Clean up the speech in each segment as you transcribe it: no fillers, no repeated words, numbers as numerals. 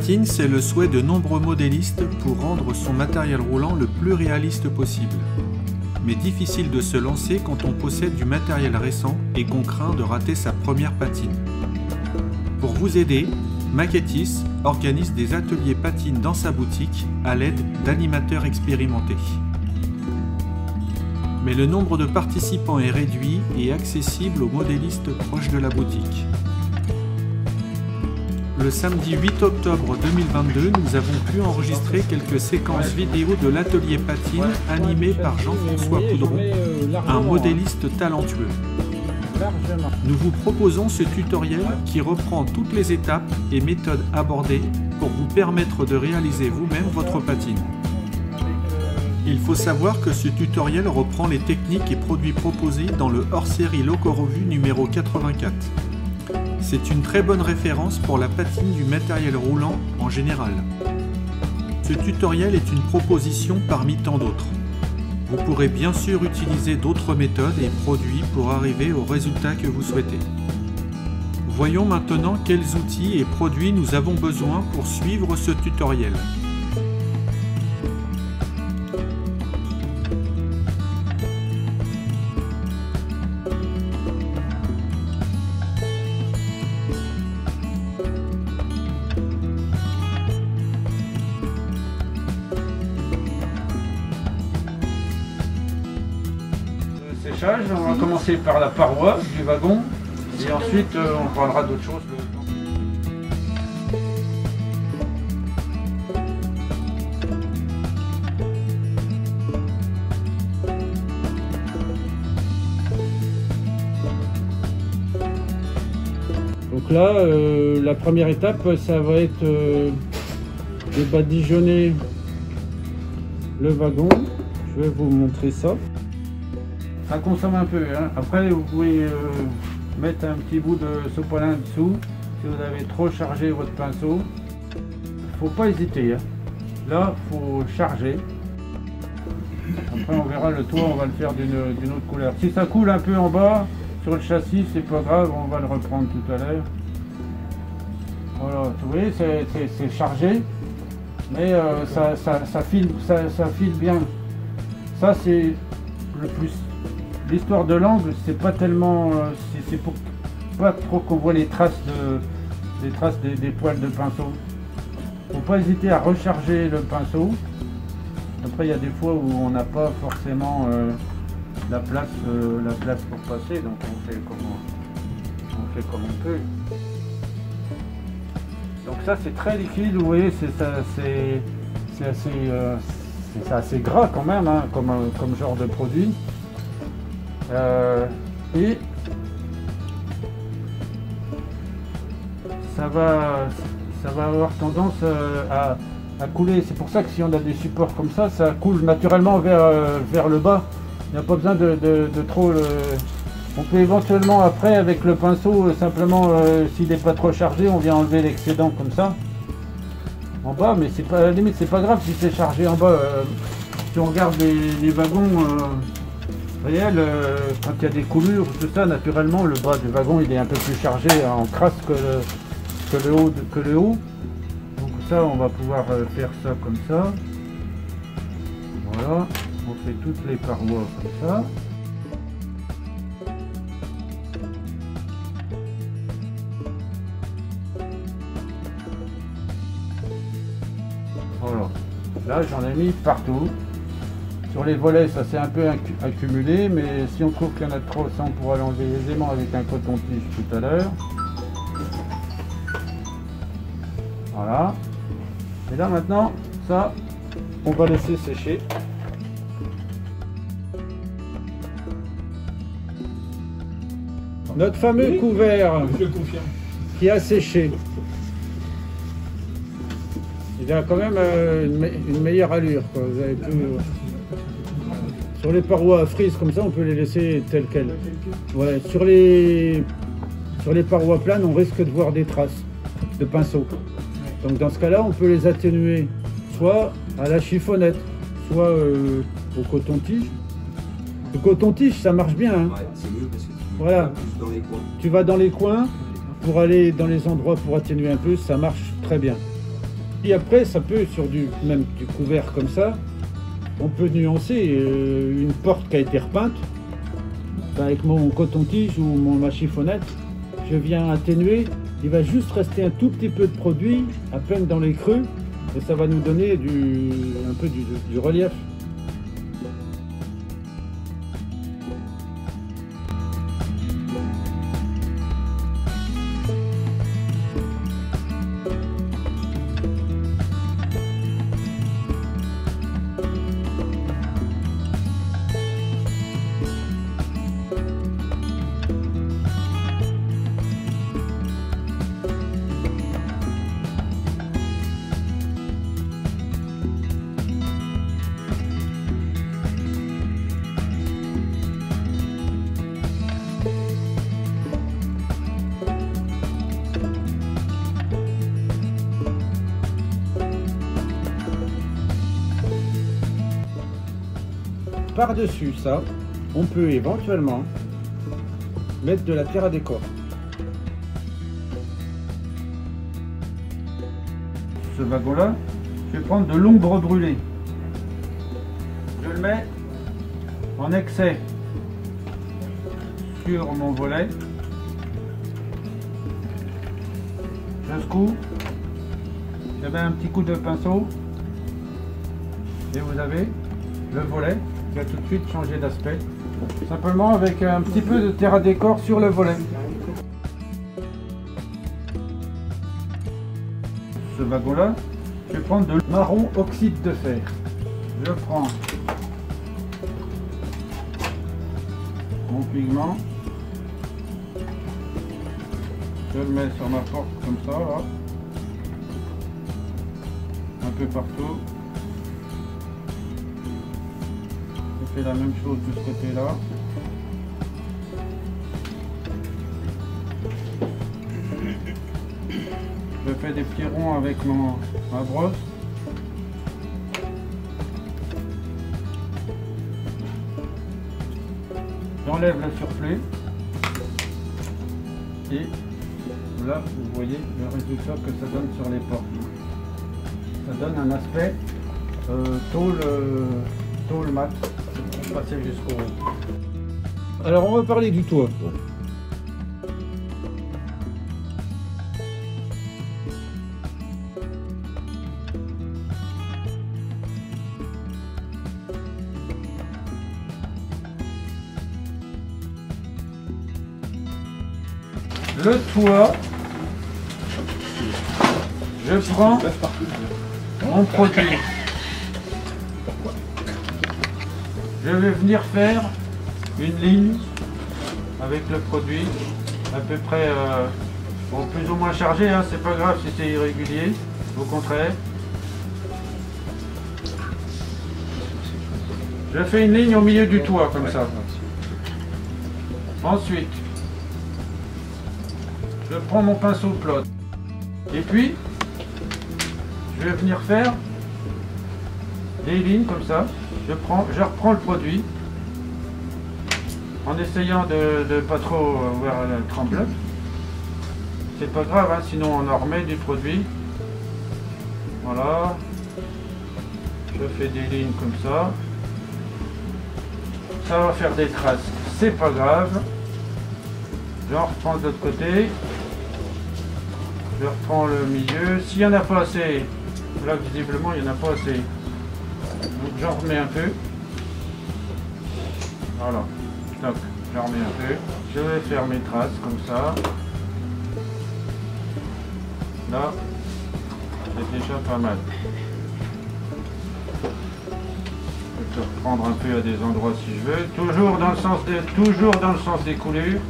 patine, c'est le souhait de nombreux modélistes pour rendre son matériel roulant le plus réaliste possible. Mais difficile de se lancer quand on possède du matériel récent et qu'on craint de rater sa première patine. Pour vous aider, Maquettis organise des ateliers patine dans sa boutique à l'aide d'animateurs expérimentés. Mais le nombre de participants est réduit et accessible aux modélistes proches de la boutique. Le samedi 8 octobre 2022, nous avons pu enregistrer quelques séquences vidéo de l'atelier patine animé par Jean-François Poudron, un modéliste talentueux. Nous vous proposons ce tutoriel qui reprend toutes les étapes et méthodes abordées pour vous permettre de réaliser vous-même votre patine. Il faut savoir que ce tutoriel reprend les techniques et produits proposés dans le hors-série Loco-Revue numéro 84. C'est une très bonne référence pour la patine du matériel roulant en général. Ce tutoriel est une proposition parmi tant d'autres. Vous pourrez bien sûr utiliser d'autres méthodes et produits pour arriver au résultat que vous souhaitez. Voyons maintenant quels outils et produits nous avons besoin pour suivre ce tutoriel. Séchage, on va commencer par la paroi du wagon et ensuite on parlera d'autres choses. Donc là, la première étape, ça va être de badigeonner le wagon. Je vais vous montrer ça. Ça consomme un peu, hein. Après vous pouvez mettre un petit bout de sopalin dessous si vous avez trop chargé votre pinceau. Faut pas hésiter, hein. Là faut charger. Après on verra le toit, on va le faire d'une autre couleur. Si ça coule un peu en bas sur le châssis, c'est pas grave, on va le reprendre tout à l'heure. Voilà, vous voyez, c'est chargé, mais ça file bien. Ça c'est le plus. L'histoire de l'angle, c'est pas tellement, c'est pour pas trop qu'on voit les traces des poils de pinceau. Faut pas hésiter à recharger le pinceau. Après, il y a des fois où on n'a pas forcément la place pour passer, donc on fait comme on peut. Donc ça, c'est très liquide. Vous voyez, c'est assez gras quand même, hein, comme genre de produit. Et ça va avoir tendance à couler. C'est pour ça que si on a des supports comme ça coule naturellement vers le bas. Il n'y a pas besoin de trop le... On peut éventuellement après avec le pinceau simplement s'il n'est pas trop chargé, on vient enlever l'excédent comme ça en bas, mais c'est pas, à la limite c'est pas grave si c'est chargé en bas. Si on regarde les wagons réel, quand il y a des coulures, tout ça, naturellement, le bas du wagon il est un peu plus chargé en crasse que le haut. Donc ça, on va pouvoir faire ça comme ça. Voilà, on fait toutes les parois comme ça. Voilà, là j'en ai mis partout. Sur les volets, ça s'est un peu accumulé, mais si on trouve qu'il y en a trop, ça on pourra l'enlever aisément avec un coton-tige tout à l'heure. Voilà. Et là maintenant, ça, on va laisser sécher. Notre fameux couvert qui a séché. Il a quand même une meilleure allure, quoi. Vous avez pu... Sur les parois frises comme ça, on peut les laisser telles quelles. Ouais, sur les parois planes, on risque de voir des traces de pinceau. Donc dans ce cas-là, on peut les atténuer soit à la chiffonnette, soit au coton-tige. Le coton-tige, ça marche bien. Hein. Ouais, c'est mieux parce que voilà. Dans les coins. Tu vas dans les coins pour aller dans les endroits pour atténuer un peu, ça marche très bien. Et après, ça peut, sur même du couvert comme ça, on peut nuancer une porte qui a été repeinte. Avec mon coton-tige ou ma chiffonnette, je viens atténuer. Il va juste rester un tout petit peu de produit, à peine dans les creux, et ça va nous donner un peu du relief. Par-dessus ça, on peut éventuellement mettre de la terre à décor. Ce wagon-là, je vais prendre de l'ombre brûlée. Je le mets en excès sur mon volet. Je secoue. J'avais un petit coup de pinceau. Et vous avez le volet qui a tout de suite changé d'aspect. Simplement avec un petit peu de terre à décor sur le volet. Ce wagon-là, je vais prendre de marron oxyde de fer. Je prends mon pigment. Je le mets sur ma porte comme ça, là. Un peu partout. Je fais la même chose de ce côté-là. Je fais des petits ronds avec ma brosse. J'enlève le surplus. Et là, vous voyez le résultat que ça donne sur les portes. Ça donne un aspect tôle mat. Passer jusqu'au haut. Alors on va parler du toit. Le toit, je prends mon produit. Je vais venir faire une ligne avec le produit, à peu près bon, plus ou moins chargé, hein, c'est pas grave si c'est irrégulier, au contraire. Je fais une ligne au milieu du toit, comme ça. Ensuite, je prends mon pinceau plot. Et puis, je vais venir faire des lignes comme ça. Je reprends le produit en essayant de pas trop avoir le trembleur. C'est pas grave, hein, sinon on en remet du produit. Voilà. Je fais des lignes comme ça. Ça va faire des traces, c'est pas grave. J'en reprends de l'autre côté. Je reprends le milieu. S'il n'y en a pas assez, là visiblement il n'y en a pas assez. Donc j'en remets un peu. Voilà. Donc j'en remets un peu. Je vais faire mes traces comme ça. Là, c'est déjà pas mal. Je peux reprendre un peu à des endroits si je veux. Toujours dans le sens des coulures.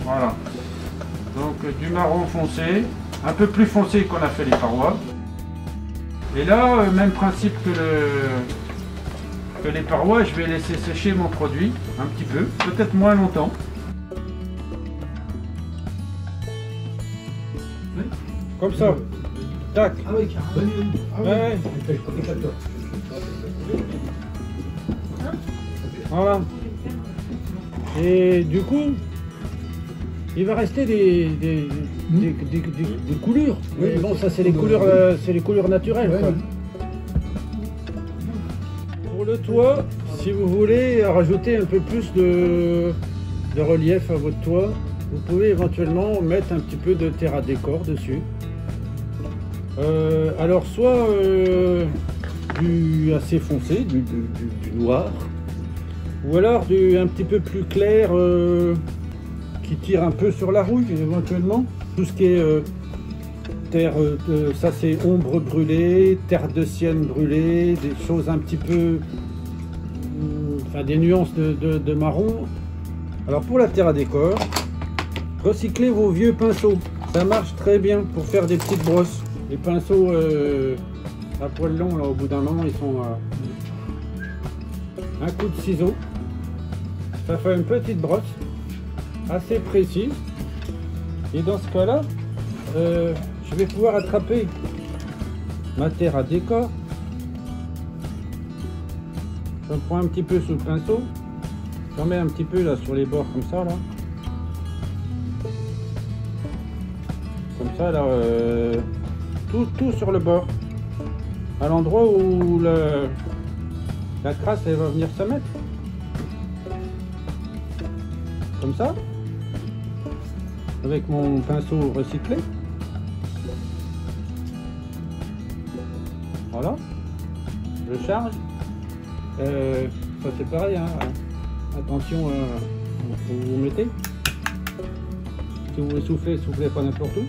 Voilà. Donc du marron foncé, un peu plus foncé qu'on a fait les parois. Et là, même principe que les parois, je vais laisser sécher mon produit un petit peu, peut-être moins longtemps. Comme ça. Tac. Ah oui, carrément. Ouais. Voilà. Et du coup, il va rester des coulures. Mais bon, ça c'est les coulures naturelles. Ouais, Quoi. Pour le toit, si vous voulez rajouter un peu plus de relief à votre toit, vous pouvez éventuellement mettre un petit peu de terre à décor dessus. Alors soit du assez foncé, du noir, ou alors du un petit peu plus clair qui tire un peu sur la rouille éventuellement. Tout ce qui est terre, ça c'est ombre brûlée, terre de sienne brûlée, des choses un petit peu, enfin des nuances de marron. Alors pour la terre à décor, recyclez vos vieux pinceaux, ça marche très bien pour faire des petites brosses. Les pinceaux à poil long, là, au bout d'un moment, ils sont un coup de ciseau. Ça fait une petite brosse assez précise. Et dans ce cas-là, je vais pouvoir attraper ma terre à décor. Je prends un petit peu sous le pinceau. J'en mets un petit peu là sur les bords comme ça là. Comme ça là. Tout sur le bord, à l'endroit où la crasse elle va venir se mettre, comme ça, avec mon pinceau recyclé. Voilà, je charge. Ça c'est pareil, hein. Attention où vous mettez. Si vous soufflez, soufflez pas n'importe où.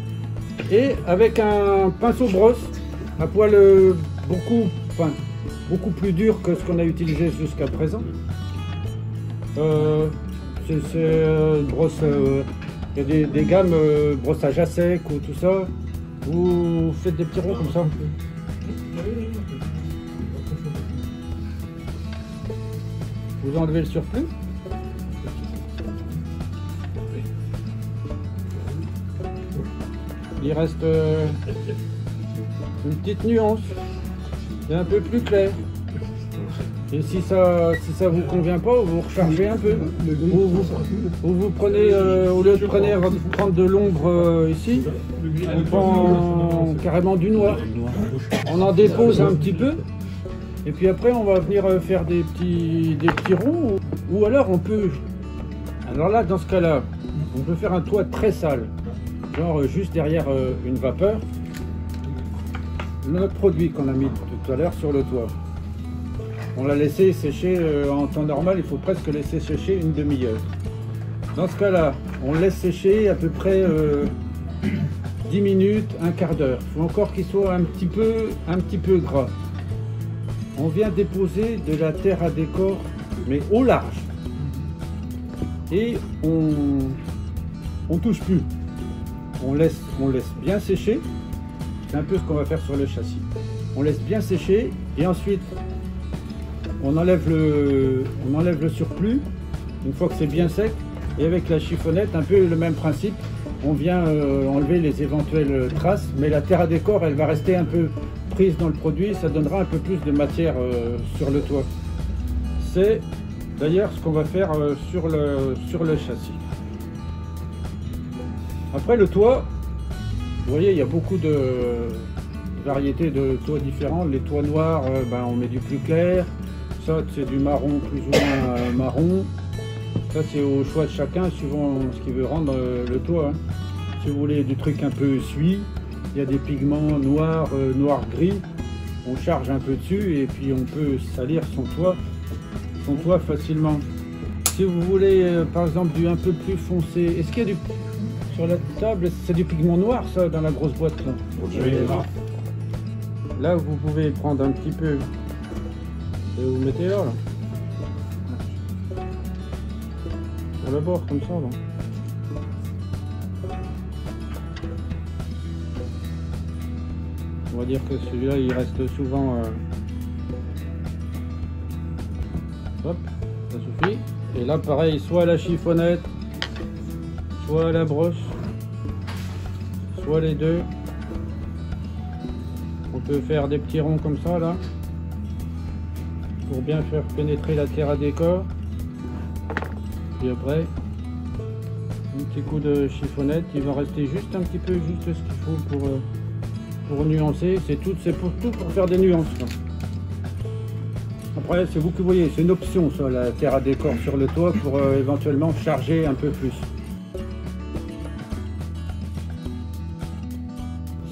Et avec un pinceau brosse à poil beaucoup plus dur que ce qu'on a utilisé jusqu'à présent. C'est une brosse, il y a des gammes brossage à sec ou tout ça. Vous faites des petits ronds comme ça. Vous enlevez le surplus. Il reste une petite nuance, c'est un peu plus clair. Et si ça vous convient pas, vous rechargez un peu. Ou vous prenez, au lieu de prendre de l'ombre ici, on prend carrément du noir. On en dépose un petit peu. Et puis après on va venir faire des petits ronds. Ou alors on peut, alors là dans ce cas-là, on peut faire un toit très sale. Genre juste derrière une vapeur, notre produit qu'on a mis tout à l'heure sur le toit. On l'a laissé sécher en temps normal, il faut presque laisser sécher une demi-heure. Dans ce cas-là, on laisse sécher à peu près 10 minutes, un quart d'heure. Il faut encore qu'il soit un petit peu gras. On vient déposer de la terre à décor, mais au large. Et on touche plus. On laisse bien sécher. C'est un peu ce qu'on va faire sur le châssis. On laisse bien sécher et ensuite on enlève le surplus une fois que c'est bien sec. Et avec la chiffonnette, un peu le même principe. On vient enlever les éventuelles traces, mais la terre à décor, elle va rester un peu prise dans le produit. Ça donnera un peu plus de matière sur le toit. C'est d'ailleurs ce qu'on va faire sur le châssis. Après le toit, vous voyez, il y a beaucoup de variétés de toits différents. Les toits noirs, on met du plus clair. Ça, c'est du marron, plus ou moins marron. Ça, c'est au choix de chacun, suivant ce qu'il veut rendre le toit. Hein. Si vous voulez du truc un peu suie, il y a des pigments noirs, noir-gris. On charge un peu dessus et puis on peut salir son toit facilement. Si vous voulez, par exemple, du un peu plus foncé, est-ce qu'il y a du... Sur la table, c'est du pigment noir, ça, dans la grosse boîte là. Là, vous pouvez prendre un petit peu et vous mettez là. Sur le bord, comme ça, là. On va dire que celui-là, il reste souvent... Hop, ça suffit. Et là, pareil, soit à la chiffonnette, soit à la brosse, soit les deux. On peut faire des petits ronds comme ça là, pour bien faire pénétrer la terre à décor. Puis après, Un petit coup de chiffonnette, il va rester juste un petit peu, juste ce qu'il faut pour nuancer. C'est tout pour faire des nuances, là. Après, c'est vous qui voyez, c'est une option ça, la terre à décor sur le toit pour éventuellement charger un peu plus.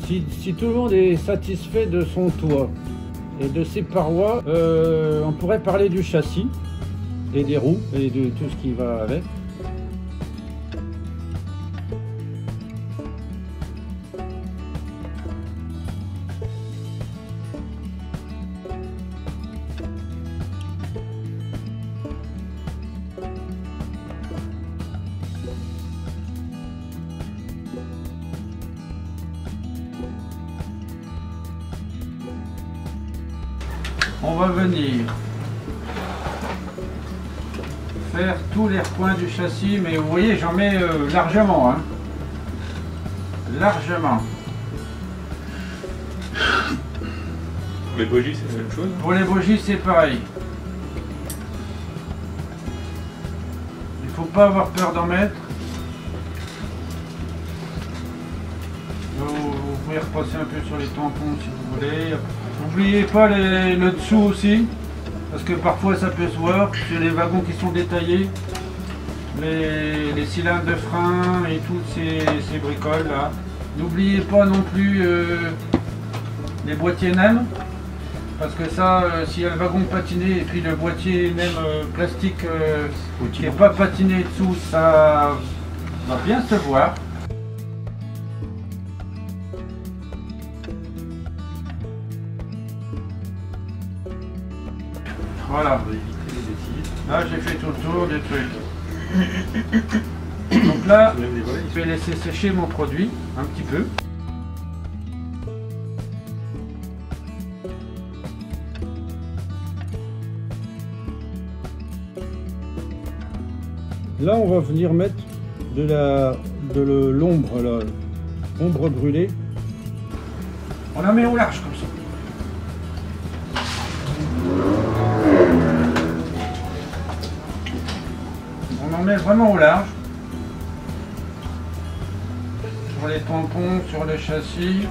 Si tout le monde est satisfait de son toit et de ses parois, on pourrait parler du châssis et des roues et de tout ce qui va avec. On va venir faire tous les recoins du châssis, mais vous voyez, j'en mets largement, hein. Largement. Pour les bogies, c'est la même chose. Pour les bogies, c'est pareil. Il faut pas avoir peur d'en mettre. Vous pouvez repasser un peu sur les tampons si vous voulez. N'oubliez pas le dessous aussi, parce que parfois ça peut se voir sur les wagons qui sont détaillés, les cylindres de frein et toutes ces bricoles là. N'oubliez pas non plus les boîtiers NEM, parce que ça, s'il y a le wagon patiné et puis le boîtier NEM plastique qui n'est pas patiné dessous, ça va bien se voir. Voilà, là j'ai fait tout le tour des trucs. Donc là, je vais laisser sécher mon produit un petit peu. Là on va venir mettre de l'ombre, ombre brûlée. On la met au large comme ça. On en met vraiment au large, sur les tampons, sur le châssis.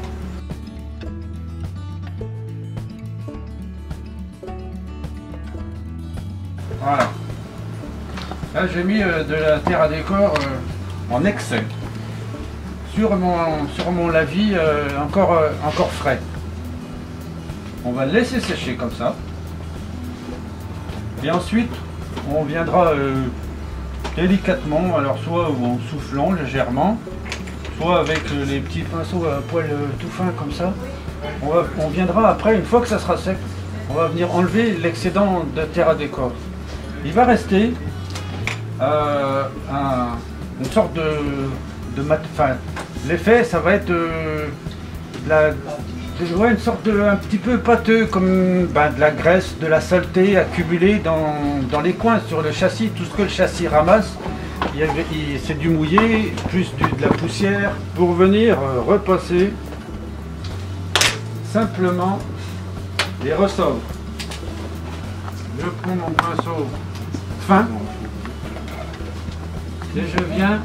Voilà. Là j'ai mis de la terre à décor en excès sur mon lavis encore frais. On va le laisser sécher comme ça. Et ensuite on viendra délicatement, alors soit en soufflant légèrement, soit avec les petits pinceaux à poil tout fin comme ça. On viendra après, une fois que ça sera sec, on va venir enlever l'excédent de terre à décor. Il va rester une sorte de mat. Enfin, l'effet, ça va être une sorte de un petit peu pâteux, comme de la graisse, de la saleté accumulée dans les coins sur le châssis. Tout ce que le châssis ramasse, c'est du mouillé, plus de la poussière. Pour venir repasser simplement les ressorts. Je prends mon pinceau fin et je viens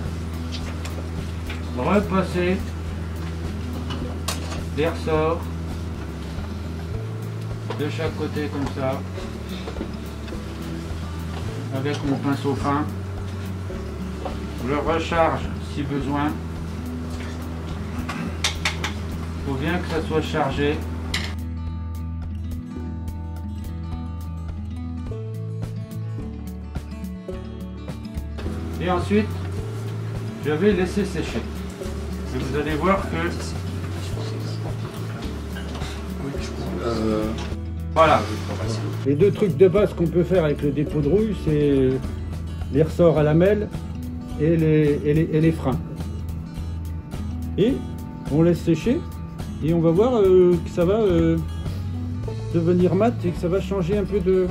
repasser des ressorts de chaque côté comme ça, avec mon pinceau fin. Je recharge si besoin. Il faut bien que ça soit chargé. Et ensuite, je vais laisser sécher. Et vous allez voir que voilà. Les deux trucs de base qu'on peut faire avec le dépôt de rouille, c'est les ressorts à lamelles et les freins. Et on laisse sécher et on va voir que ça va devenir mat et que ça va changer un peu de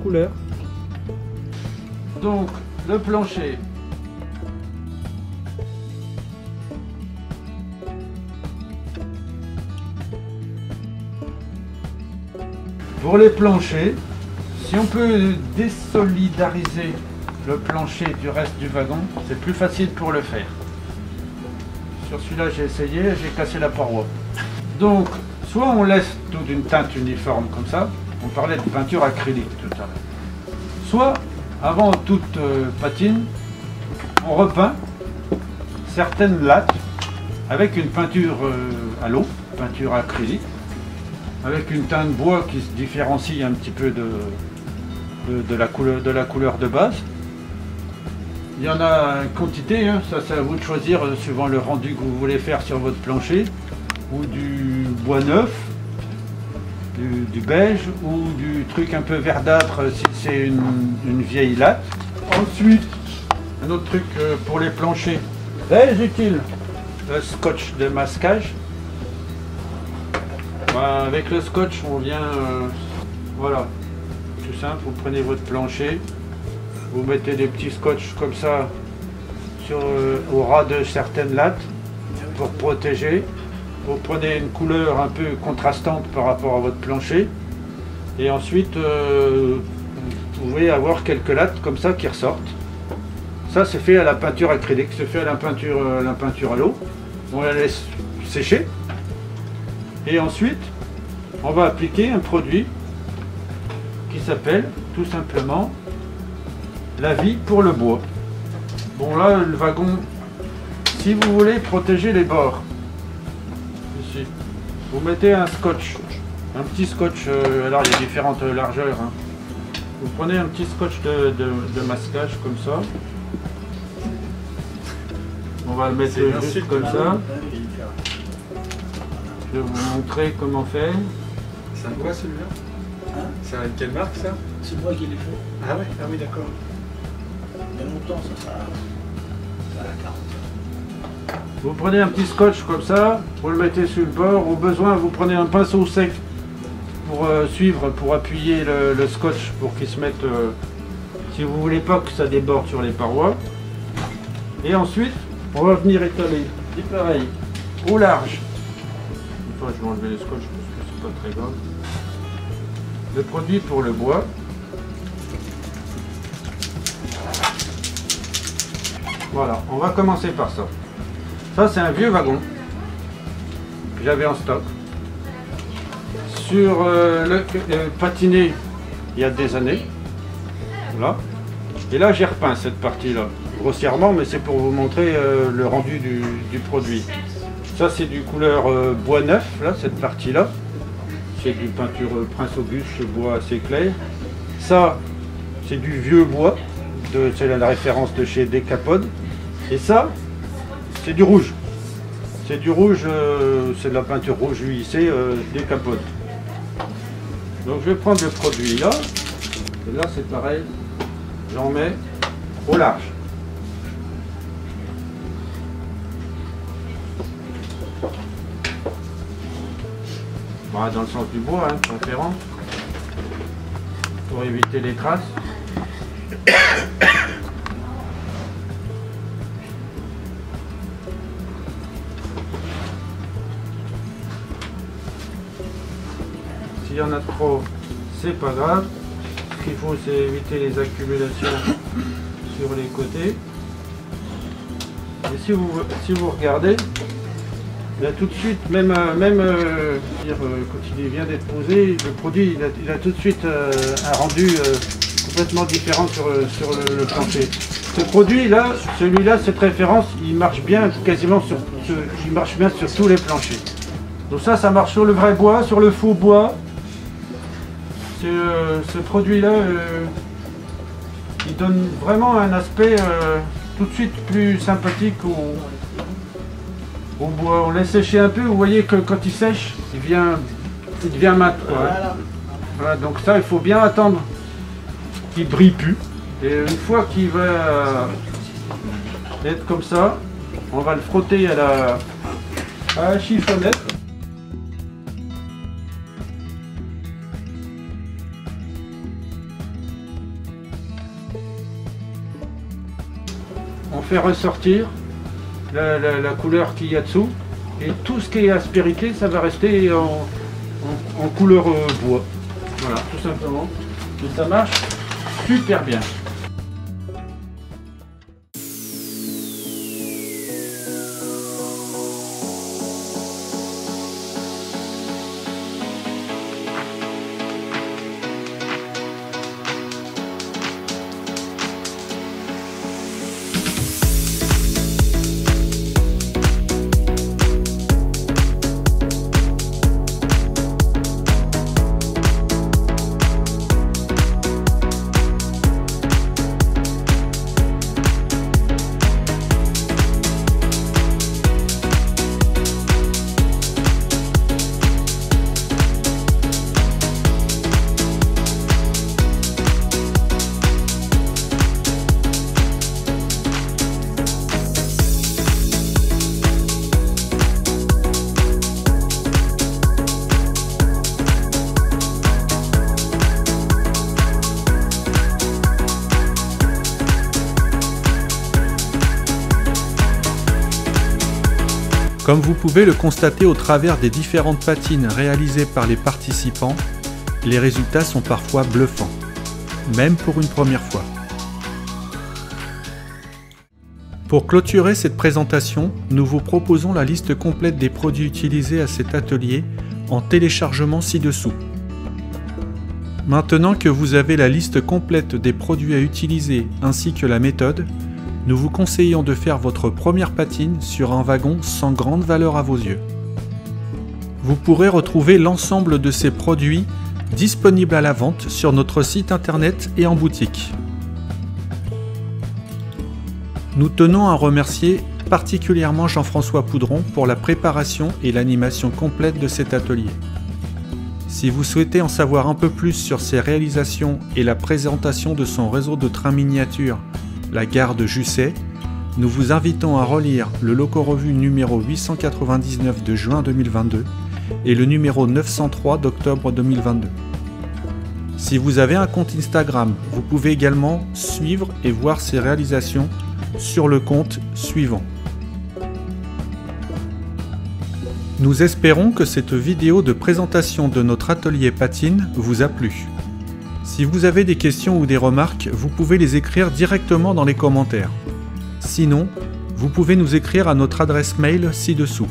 couleur. Donc le plancher. Pour les planchers, si on peut désolidariser le plancher du reste du wagon, c'est plus facile pour le faire. Sur celui-là, j'ai essayé, j'ai cassé la paroi. Donc, soit on laisse toute une teinte uniforme comme ça, on parlait de peinture acrylique tout à l'heure. Soit, avant toute patine, on repeint certaines lattes avec une peinture à l'eau, peinture acrylique, avec une teinte bois qui se différencie un petit peu de la couleur de base. Il y en a une quantité, hein, ça c'est à vous de choisir suivant le rendu que vous voulez faire sur votre plancher, ou du bois neuf, du beige, ou du truc un peu verdâtre si c'est une vieille latte. Ensuite, un autre truc pour les planchers très utile, le scotch de masquage. Voilà, avec le scotch on vient, voilà, tout simple, vous prenez votre plancher, vous mettez des petits scotch comme ça au ras de certaines lattes pour protéger. Vous prenez une couleur un peu contrastante par rapport à votre plancher et ensuite vous pouvez avoir quelques lattes comme ça qui ressortent. Ça c'est fait à la peinture acrylique, c'est fait à la peinture à l'eau. On la laisse sécher et ensuite on va appliquer un produit qui s'appelle tout simplement la vie pour le bois. Bon là le wagon, si vous voulez protéger les bords, ici, vous mettez un scotch, un petit scotch, alors il y a différentes largeurs, hein. Vous prenez un petit scotch de masquage comme ça. On va le mettre juste comme ça. Je vais vous montrer comment faire. C'est un quoi celui-là? C'est avec quelle marque ça? C'est moi qui l'ai fait. Ah ouais, ah oui d'accord. Il y a longtemps ça a la 40. Vous prenez un petit scotch comme ça, vous le mettez sur le bord. Au besoin, vous prenez un pinceau sec pour suivre, pour appuyer le scotch pour qu'il se mette, si vous voulez pas que ça déborde sur les parois. Et ensuite, on va venir étaler, c'est pareil, au large. Une fois, je vais enlever le scotch parce que c'est pas très grave. Le produit pour le bois. Voilà, on va commencer par ça. Ça, c'est un vieux wagon que j'avais en stock. Sur patiné il y a des années. Voilà. Et là, j'ai repeint cette partie-là. Grossièrement, mais c'est pour vous montrer le rendu du produit. Ça, c'est du couleur bois neuf, là, cette partie-là. C'est du peinture Prince Auguste, bois assez clair. Ça, c'est du vieux bois. C'est la référence de chez Decapod. Et ça, c'est du rouge. C'est du rouge, c'est de la peinture rouge huissée Decapod. Donc je vais prendre le produit là. Et là c'est pareil. J'en mets au large. Voilà, dans le sens du bois, hein, préférant. Pour éviter les traces. S'il y en a trop, c'est pas grave. Ce qu'il faut, c'est éviter les accumulations sur les côtés. Et si vous regardez, là tout de suite, même quand il vient d'être posé, le produit il a tout de suite un rendu complètement différent sur le plancher. Ce produit là, celui-là, cette référence, il marche bien quasiment sur tous les planchers. Donc ça marche sur le vrai bois, sur le faux bois. Ce produit-là, il donne vraiment un aspect tout de suite plus sympathique au bois. On laisse sécher un peu, vous voyez que quand il sèche, il devient mat. Voilà, donc ça, il faut bien attendre qu'il brille plus. Et une fois qu'il va être comme ça, on va le frotter à la chiffonnette. On fait ressortir la couleur qu'il y a dessous et tout ce qui est aspérité, ça va rester en couleur bois. Voilà, tout simplement. Et ça marche super bien. Comme vous pouvez le constater au travers des différentes patines réalisées par les participants, les résultats sont parfois bluffants, même pour une première fois. Pour clôturer cette présentation, nous vous proposons la liste complète des produits utilisés à cet atelier en téléchargement ci-dessous. Maintenant que vous avez la liste complète des produits à utiliser ainsi que la méthode, nous vous conseillons de faire votre première patine sur un wagon sans grande valeur à vos yeux. Vous pourrez retrouver l'ensemble de ces produits disponibles à la vente sur notre site internet et en boutique. Nous tenons à remercier particulièrement Jean-François Poudron pour la préparation et l'animation complète de cet atelier. Si vous souhaitez en savoir un peu plus sur ses réalisations et la présentation de son réseau de trains miniatures, la gare de Jussey, nous vous invitons à relire le Loco-Revue numéro 899 de juin 2022 et le numéro 903 d'octobre 2022. Si vous avez un compte Instagram, vous pouvez également suivre et voir ses réalisations sur le compte suivant. Nous espérons que cette vidéo de présentation de notre atelier patine vous a plu. Si vous avez des questions ou des remarques, vous pouvez les écrire directement dans les commentaires. Sinon, vous pouvez nous écrire à notre adresse mail ci-dessous.